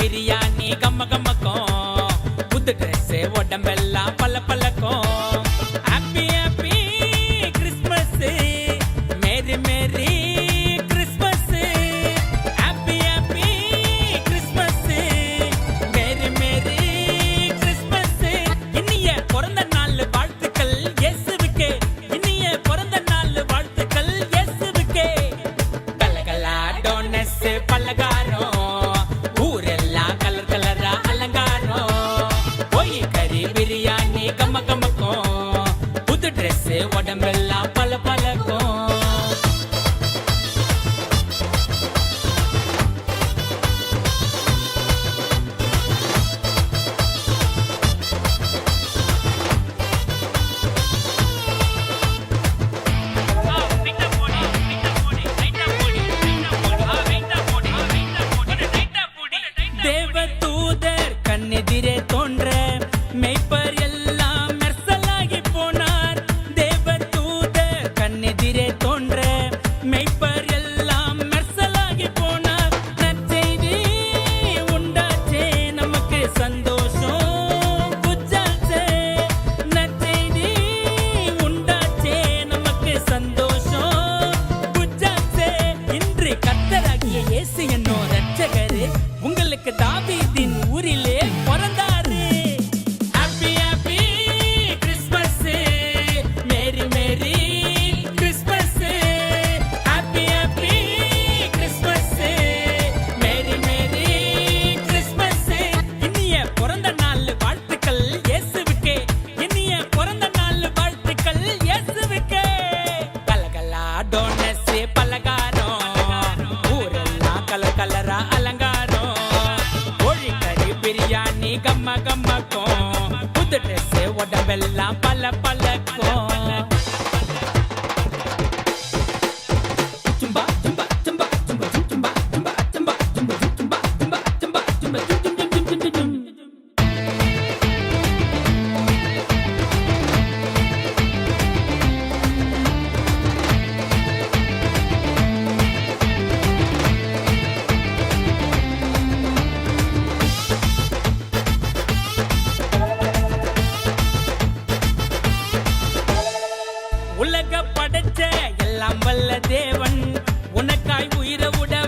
பிரியாணி கம்ம கம்மக்கும் புது ட்ரெஸ் உடம்பெல்லாம் பல்ல பல்லக்கும் happy happy Christmas merry merry Christmas happy happy Christmas merry merry Christmas இனிய பிறந்த நாள் வாழ்த்துக்கள் இயேசுவுக்கே இனிய பிறந்த நாள் வாழ்த்துக்கள் இயேசுவுக்கே கலகலா டோனஸ் பல்லகாரம் பிரியாணி கம்ம கம்மக்கும் புது ட்ரெஸ் உடம்பெல்லாம் பல பழக்கும் தேவ தூதர் கண்ணெதிரே தோன்ற மெய்ப்பர் எல்லாம் மெர்சலாகி போனார் தேவ தூதர் கண்ணெதிரே தோன்ற மெய்ப்பர் எல்லாம் மெர்சலாகி போனார் நற்செய்தி உண்டாச்சே நமக்கு சந்தோஷம் புஜாச்சே நற்செய்தி உண்டாச்சே நமக்கு சந்தோஷம் புஜாச்சே இன்று கர்த்தராகிய இயேசு என்னும் இரட்சகரே உங்களுக்கு தாவீதின் ஊரிலே பிறந்தார் கலரா அலங்காரம் கோழிக்கறி பிரியாணி கம்ம கம்மக்கும் புது ட்ரெஸ் உடம்பெல்லாம் பல பழக்கும் உலக படைச்ச எல்லாம் வல்ல தேவன் உனக்காய் உயிரை விட